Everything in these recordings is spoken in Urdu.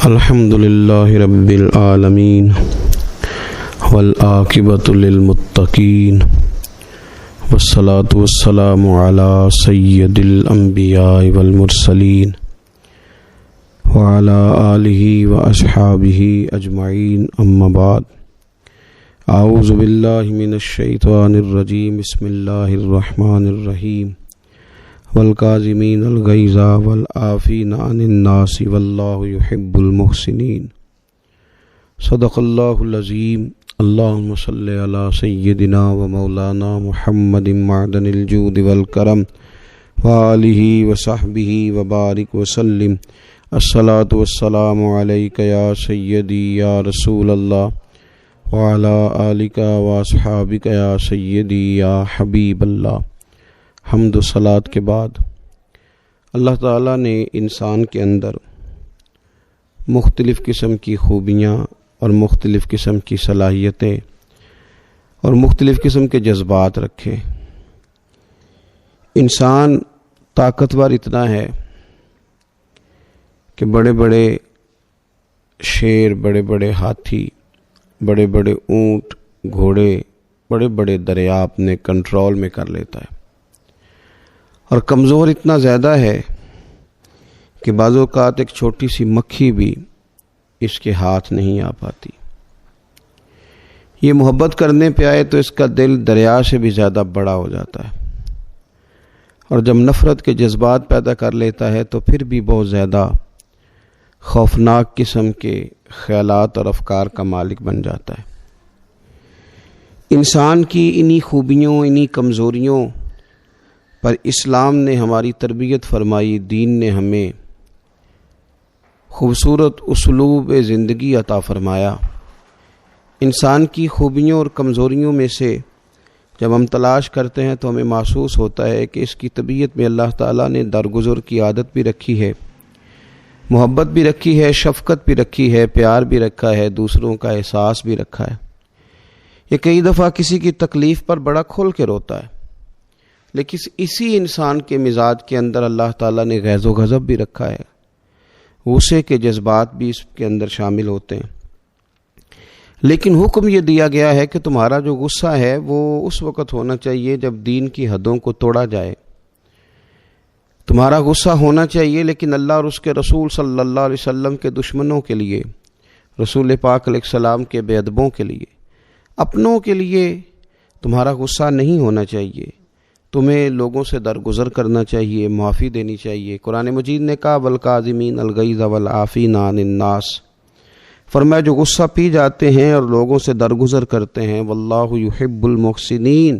الحمد للہ رب العالمین والعاقبۃ للمتقین والصلاة والسلام علی سید الانبیاء والمرسلین وعلی آلہ واصحابہ اجمعین اما بعد اعوذ باللہ من الشیطان الرجیم بسم اللہ الرحمن الرحیم والکاظمین الغیظ والعافین عن الناس واللہ یحب المحسنین صدق اللہ العظیم۔ اللہم صلی علی سیدنا و مولانا محمد معدن الجود والکرم وآلہ وصحبہ وبارک وسلم۔ الصلاۃ والسلام علیک یا سیدی یا رسول اللہ وعلی آلک واصحابک یا سیدی یا حبیب اللہ۔ حمد و صلات کے بعد اللہ تعالیٰ نے انسان کے اندر مختلف قسم کی خوبیاں اور مختلف قسم کی صلاحیتیں اور مختلف قسم کے جذبات رکھے۔ انسان طاقتور اتنا ہے کہ بڑے بڑے شیر، بڑے بڑے ہاتھی، بڑے بڑے اونٹ، گھوڑے، بڑے بڑے دریا اپنے کنٹرول میں کر لیتا ہے، اور کمزور اتنا زیادہ ہے کہ بعض اوقات ایک چھوٹی سی مکھی بھی اس کے ہاتھ نہیں آ پاتی۔ یہ محبت کرنے پہ آئے تو اس کا دل دریا سے بھی زیادہ بڑا ہو جاتا ہے، اور جب نفرت کے جذبات پیدا کر لیتا ہے تو پھر بھی بہت زیادہ خوفناک قسم کے خیالات اور افکار کا مالک بن جاتا ہے۔ انسان کی انہی خوبیوں، انہی کمزوریوں پر اسلام نے ہماری تربیت فرمائی، دین نے ہمیں خوبصورت اسلوب زندگی عطا فرمایا۔ انسان کی خوبیوں اور کمزوریوں میں سے جب ہم تلاش کرتے ہیں تو ہمیں محسوس ہوتا ہے کہ اس کی طبیعت میں اللہ تعالیٰ نے درگزر کی عادت بھی رکھی ہے، محبت بھی رکھی ہے، شفقت بھی رکھی ہے، پیار بھی رکھا ہے، دوسروں کا احساس بھی رکھا ہے۔ یہ کئی دفعہ کسی کی تکلیف پر بڑا کھل کے روتا ہے، لیکن اسی انسان کے مزاج کے اندر اللہ تعالیٰ نے غیظ و غضب بھی رکھا ہے، غصے کے جذبات بھی اس کے اندر شامل ہوتے ہیں۔ لیکن حکم یہ دیا گیا ہے کہ تمہارا جو غصہ ہے وہ اس وقت ہونا چاہیے جب دین کی حدوں کو توڑا جائے۔ تمہارا غصہ ہونا چاہیے لیکن اللہ اور اس کے رسول صلی اللہ علیہ وسلم کے دشمنوں کے لیے، رسول پاک علیہ السلام کے بے ادبوں کے لیے، اپنوں کے لیے تمہارا غصہ نہیں ہونا چاہیے۔ تمہیں لوگوں سے درگزر کرنا چاہیے، معافی دینی چاہیے۔ قرآن مجید نے کہا والکاظمین الغیظ والعافین عن الناس، فرمایا جو غصہ پی جاتے ہیں اور لوگوں سے درگزر کرتے ہیں، واللہ یحب المحسنین،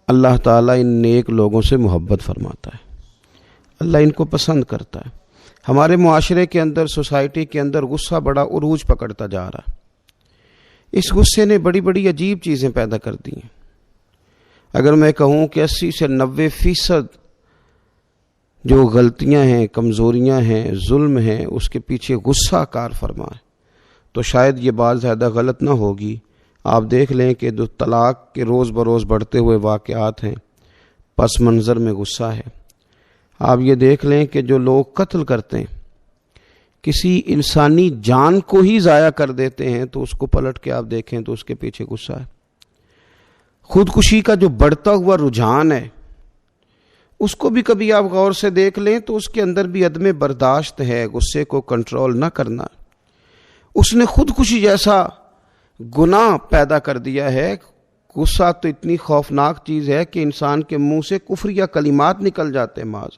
اللہ تعالیٰ ان نیک لوگوں سے محبت فرماتا ہے، اللہ ان کو پسند کرتا ہے۔ ہمارے معاشرے کے اندر، سوسائٹی کے اندر غصہ بڑا عروج پکڑتا جا رہا ہے۔ اس غصے نے بڑی بڑی عجیب چیزیں پیدا کر دی ہیں۔ اگر میں کہوں کہ 80 سے 90% جو غلطیاں ہیں، کمزوریاں ہیں، ظلم ہیں، اس کے پیچھے غصہ کار فرما ہے، تو شاید یہ بات زیادہ غلط نہ ہوگی۔ آپ دیکھ لیں کہ جو طلاق کے روز بروز بڑھتے ہوئے واقعات ہیں، پس منظر میں غصہ ہے۔ آپ یہ دیکھ لیں کہ جو لوگ قتل کرتے ہیں، کسی انسانی جان کو ہی ضائع کر دیتے ہیں، تو اس کو پلٹ کے آپ دیکھیں تو اس کے پیچھے غصہ ہے۔ خودکشی کا جو بڑھتا ہوا رجحان ہے، اس کو بھی کبھی آپ غور سے دیکھ لیں تو اس کے اندر بھی عدم برداشت ہے، غصے کو کنٹرول نہ کرنا۔ اس نے خودکشی جیسا گناہ پیدا کر دیا ہے۔ غصہ تو اتنی خوفناک چیز ہے کہ انسان کے منہ سے کفریہ کلمات نکل جاتے ہیں، معاذ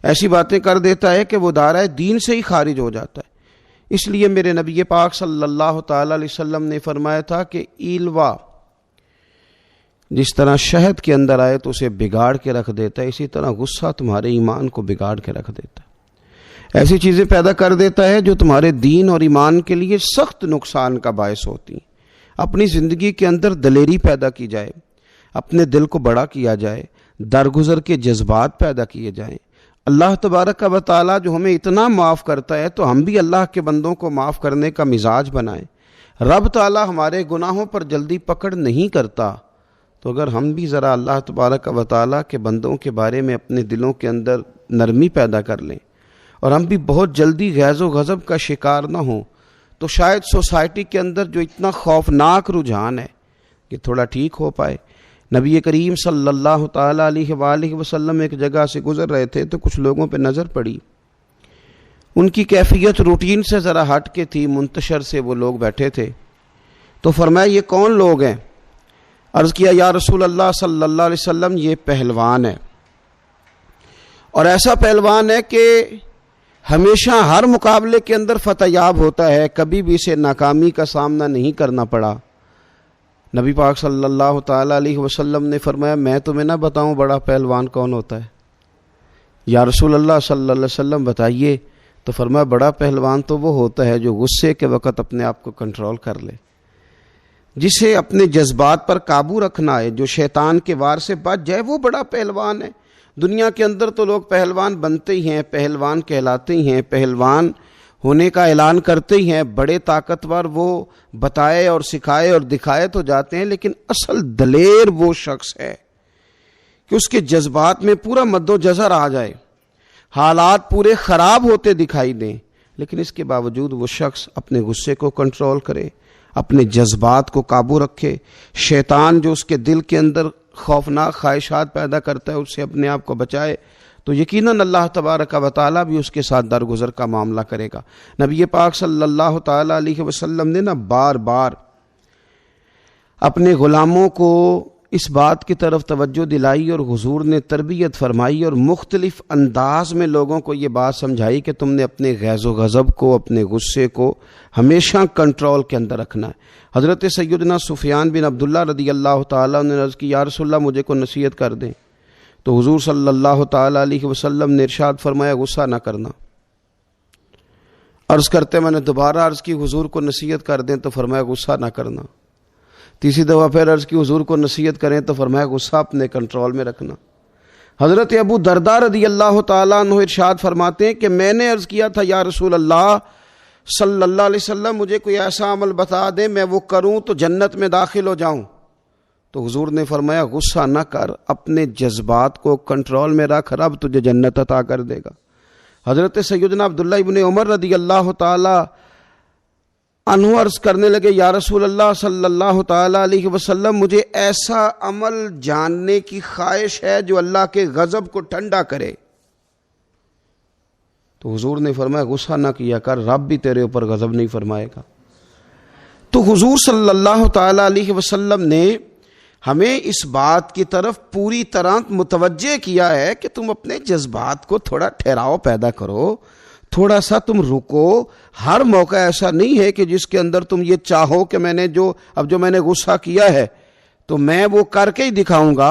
ایسی باتیں کر دیتا ہے کہ وہ دائرہ دین سے ہی خارج ہو جاتا ہے۔ اس لیے میرے نبی پاک صلی اللہ تعالی علیہ وسلم نے فرمایا تھا کہ ایلوا جس طرح شہد کے اندر آئے تو اسے بگاڑ کے رکھ دیتا ہے، اسی طرح غصہ تمہارے ایمان کو بگاڑ کے رکھ دیتا ہے۔ ایسی چیزیں پیدا کر دیتا ہے جو تمہارے دین اور ایمان کے لیے سخت نقصان کا باعث ہوتی ہیں۔ اپنی زندگی کے اندر دلیری پیدا کی جائے، اپنے دل کو بڑا کیا جائے، درگزر کے جذبات پیدا کیے جائیں۔ اللہ تبارک و تعالیٰ جو ہمیں اتنا معاف کرتا ہے تو ہم بھی اللہ کے بندوں کو معاف کرنے کا مزاج بنائیں۔ رب تعالیٰ ہمارے گناہوں پر جلدی پکڑ نہیں کرتا، تو اگر ہم بھی ذرا اللہ تبارک و تعالیٰ کے بندوں کے بارے میں اپنے دلوں کے اندر نرمی پیدا کر لیں اور ہم بھی بہت جلدی غیظ و غضب کا شکار نہ ہوں، تو شاید سوسائٹی کے اندر جو اتنا خوفناک رجحان ہے کہ تھوڑا ٹھیک ہو پائے۔ نبی کریم صلی اللہ تعالیٰ علیہ وآلہ وسلم ایک جگہ سے گزر رہے تھے تو کچھ لوگوں پہ نظر پڑی، ان کی کیفیت روٹین سے ذرا ہٹ کے تھی، منتشر سے وہ لوگ بیٹھے تھے۔ تو فرمایا یہ کون لوگ ہیں؟ عرض کیا یا رسول اللہ صلی اللہ علیہ وسلم یہ پہلوان ہے، اور ایسا پہلوان ہے کہ ہمیشہ ہر مقابلے کے اندر فتح یاب ہوتا ہے، کبھی بھی اسے ناکامی کا سامنا نہیں کرنا پڑا۔ نبی پاک صلی اللہ تعالیٰ علیہ وسلم نے فرمایا میں تمہیں نہ بتاؤں بڑا پہلوان کون ہوتا ہے؟ یا رسول اللہ صلی اللہ علیہ وسلم بتائیے۔ تو فرمایا بڑا پہلوان تو وہ ہوتا ہے جو غصے کے وقت اپنے آپ کو کنٹرول کر لے، جسے اپنے جذبات پر قابو رکھنا ہے، جو شیطان کے وار سے بچ جائے، وہ بڑا پہلوان ہے۔ دنیا کے اندر تو لوگ پہلوان بنتے ہی ہیں، پہلوان کہلاتے ہی ہیں، پہلوان ہونے کا اعلان کرتے ہی ہیں، بڑے طاقتور وہ بتائے اور سکھائے اور دکھائے تو جاتے ہیں، لیکن اصل دلیر وہ شخص ہے کہ اس کے جذبات میں پورا مد و جزر آ جائے، حالات پورے خراب ہوتے دکھائی دیں، لیکن اس کے باوجود وہ شخص اپنے غصے کو کنٹرول کرے، اپنے جذبات کو قابو رکھے، شیطان جو اس کے دل کے اندر خوفناک خواہشات پیدا کرتا ہے اس سے اپنے آپ کو بچائے، تو یقیناً اللہ تبارک و تعالیٰ بھی اس کے ساتھ درگزر کا معاملہ کرے گا۔ نبی پاک صلی اللہ تعالیٰ علیہ وسلم نے بار بار اپنے غلاموں کو اس بات کی طرف توجہ دلائی، اور حضور نے تربیت فرمائی اور مختلف انداز میں لوگوں کو یہ بات سمجھائی کہ تم نے اپنے غیظ و غضب کو، اپنے غصے کو ہمیشہ کنٹرول کے اندر رکھنا ہے۔ حضرت سیدنا سفیان بن عبداللہ رضی اللہ تعالیٰ نے عرض کی یا رسول اللہ مجھے کو نصیحت کر دیں، تو حضور صلی اللہ تعالیٰ علیہ وسلم نے ارشاد فرمایا غصہ نہ کرنا۔ عرض کرتے میں نے دوبارہ عرض کی حضور کو نصیحت کر دیں، تو فرمایا غصہ نہ کرنا۔ تیسری دفعہ پھر عرض کی حضور کو نصیحت کریں، تو فرمایا غصہ اپنے کنٹرول میں رکھنا۔ حضرت ابو درداء رضی اللہ تعالیٰ عنہ ارشاد فرماتے ہیں کہ میں نے عرض کیا تھا یا رسول اللہ صلی اللہ علیہ وسلم مجھے کوئی ایسا عمل بتا دیں میں وہ کروں تو جنت میں داخل ہو جاؤں، تو حضور نے فرمایا غصہ نہ کر، اپنے جذبات کو کنٹرول میں رکھ، رب تجھے جنت عطا کر دے گا۔ حضرت سیدنا عبداللہ ابن عمر رضی اللہ تعالی عنہ عرض کرنے لگے یا رسول اللہ صلی اللہ تعالی علیہ وسلم مجھے ایسا عمل جاننے کی خواہش ہے جو اللہ کے غضب کو ٹھنڈا کرے، تو حضور نے فرمایا غصہ نہ کیا کر، رب بھی تیرے اوپر غضب نہیں فرمائے گا۔ تو حضور صلی اللہ تعالی علیہ وسلم نے ہمیں اس بات کی طرف پوری طرح متوجہ کیا ہے کہ تم اپنے جذبات کو تھوڑا ٹھہراؤ پیدا کرو، تھوڑا سا تم رکو۔ ہر موقع ایسا نہیں ہے کہ جس کے اندر تم یہ چاہو کہ میں نے جو میں نے غصہ کیا ہے تو میں وہ کر کے ہی دکھاؤں گا۔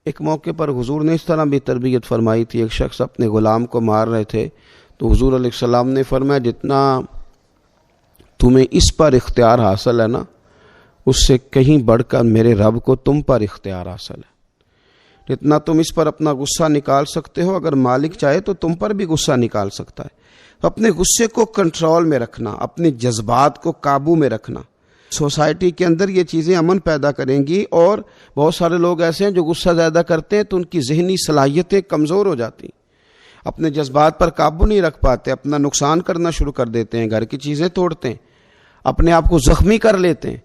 ایک موقع پر حضور نے اس طرح بھی تربیت فرمائی تھی، ایک شخص اپنے غلام کو مار رہے تھے، تو حضور علیہ السلام نے فرمایا جتنا تمہیں اس پر اختیار حاصل ہے نا، اس سے کہیں بڑھ کر میرے رب کو تم پر اختیار حاصل ہے۔ جتنا تم اس پر اپنا غصہ نکال سکتے ہو، اگر مالک چاہے تو تم پر بھی غصہ نکال سکتا ہے۔ تو اپنے غصے کو کنٹرول میں رکھنا، اپنے جذبات کو قابو میں رکھنا، سوسائٹی کے اندر یہ چیزیں امن پیدا کریں گی۔ اور بہت سارے لوگ ایسے ہیں جو غصہ زیادہ کرتے ہیں تو ان کی ذہنی صلاحیتیں کمزور ہو جاتی، اپنے جذبات پر قابو نہیں رکھ پاتے، اپنا نقصان کرنا شروع کر دیتے ہیں، گھر کی چیزیں توڑتے ہیں، اپنے آپ کو زخمی کر لیتے ہیں،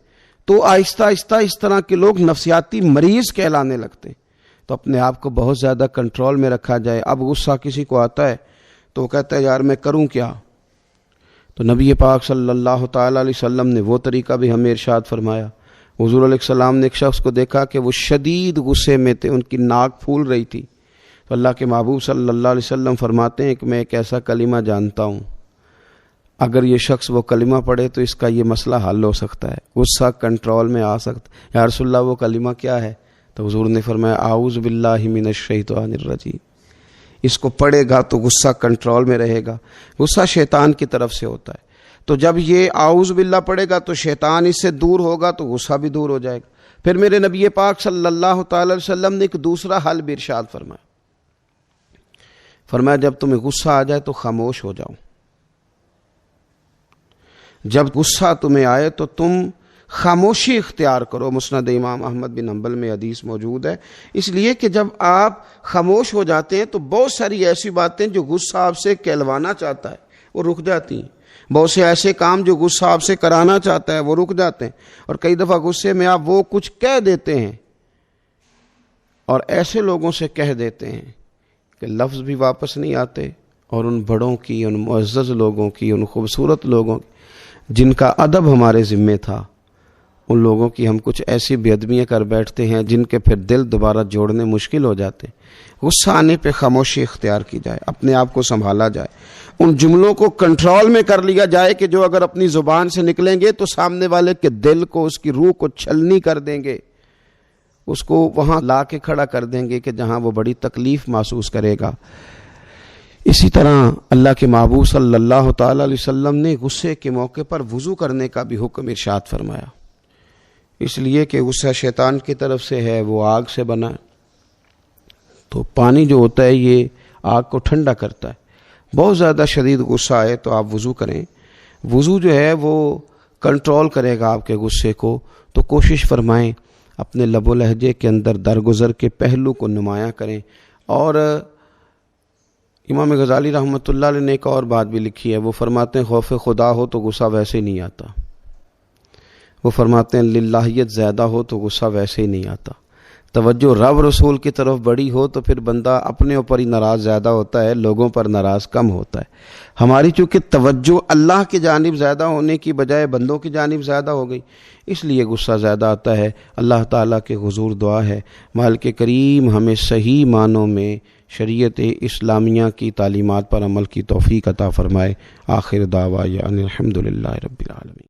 تو آہستہ آہستہ اس طرح کے لوگ نفسیاتی مریض کہلانے لگتے ہیں۔ تو اپنے آپ کو بہت زیادہ کنٹرول میں رکھا جائے۔ اب غصہ کسی کو آتا ہے تو وہ کہتا ہے یار میں کروں کیا، تو نبی پاک صلی اللہ تعالیٰ علیہ وسلم نے وہ طریقہ بھی ہمیں ارشاد فرمایا۔ حضور علیہ السلام نے ایک شخص کو دیکھا کہ وہ شدید غصے میں تھے، ان کی ناک پھول رہی تھی، تو اللہ کے محبوب صلی اللہ علیہ وسلم فرماتے ہیں کہ میں ایک ایسا کلمہ جانتا ہوں، اگر یہ شخص وہ کلمہ پڑھے تو اس کا یہ مسئلہ حل ہو سکتا ہے، غصہ کنٹرول میں آ سکتا۔ یا رسول اللہ وہ کلمہ کیا ہے؟ تو حضور نے فرمایا اعوذ باللہ من الشیطان الرجیم۔ اس کو پڑھے گا تو غصہ کنٹرول میں رہے گا۔ غصہ شیطان کی طرف سے ہوتا ہے، تو جب یہ اعوذ باللہ پڑھے گا تو شیطان اس سے دور ہوگا تو غصہ بھی دور ہو جائے گا۔ پھر میرے نبی پاک صلی اللہ تعالی علیہ وسلم نے ایک دوسرا حل بھی ارشاد فرمایا جب تمہیں غصہ آ جائے تو خاموش ہو جاؤ۔ جب غصہ تمہیں آئے تو تم خاموشی اختیار کرو۔ مسند امام احمد بن حنبل میں حدیث موجود ہے، اس لیے کہ جب آپ خاموش ہو جاتے ہیں تو بہت ساری ایسی باتیں جو غصہ آپ سے کہلوانا چاہتا ہے وہ رک جاتی ہیں، بہت سے ایسے کام جو غصہ آپ سے کرانا چاہتا ہے وہ رک جاتے ہیں، اور کئی دفعہ غصے میں آپ وہ کچھ کہہ دیتے ہیں اور ایسے لوگوں سے کہہ دیتے ہیں کہ لفظ بھی واپس نہیں آتے، اور ان بڑوں کی، ان معزز لوگوں کی، ان خوبصورت لوگوں کی جن کا ادب ہمارے ذمے تھا، ان لوگوں کی ہم کچھ ایسی بے ادبیاں کر بیٹھتے ہیں جن کے پھر دل دوبارہ جوڑنے مشکل ہو جاتے ہیں۔ غصہ آنے پہ خاموشی اختیار کی جائے، اپنے آپ کو سنبھالا جائے، ان جملوں کو کنٹرول میں کر لیا جائے کہ جو اگر اپنی زبان سے نکلیں گے تو سامنے والے کے دل کو، اس کی روح کو چھلنی کر دیں گے، اس کو وہاں لا کے کھڑا کر دیں گے کہ جہاں وہ بڑی تکلیف محسوس کرے گا۔ اسی طرح اللہ کے محبوب صلی اللہ تعالی علیہ وسلم نے غصے کے موقع پر وضو کرنے کا بھی حکم ارشاد فرمایا، اس لیے کہ غصہ شیطان کی طرف سے ہے، وہ آگ سے بنا ہے، تو پانی جو ہوتا ہے یہ آگ کو ٹھنڈا کرتا ہے۔ بہت زیادہ شدید غصہ آئے تو آپ وضو کریں، وضو جو ہے وہ کنٹرول کرے گا آپ کے غصے کو، تو کوشش فرمائیں اپنے لب و لہجے کے اندر درگزر کے پہلو کو نمایاں کریں۔ اور امام غزالی رحمۃ اللہ علیہ نے ایک اور بات بھی لکھی ہے، وہ فرماتے ہیں خوف خدا ہو تو غصہ ویسے ہی نہیں آتا، وہ فرماتے ہیں للہیت زیادہ ہو تو غصہ ویسے ہی نہیں آتا، توجہ رب رسول کی طرف بڑی ہو تو پھر بندہ اپنے اوپر ہی ناراض زیادہ ہوتا ہے، لوگوں پر ناراض کم ہوتا ہے۔ ہماری چونکہ توجہ اللہ کی جانب زیادہ ہونے کی بجائے بندوں کی جانب زیادہ ہو گئی، اس لیے غصہ زیادہ آتا ہے۔ اللہ تعالیٰ کے حضور دعا ہے مالک کریم ہمیں صحیح معنوں میں شریعت اسلامیہ کی تعلیمات پر عمل کی توفیق عطا فرمائے۔ آخر دعویٰ الحمدللہ رب العالمین۔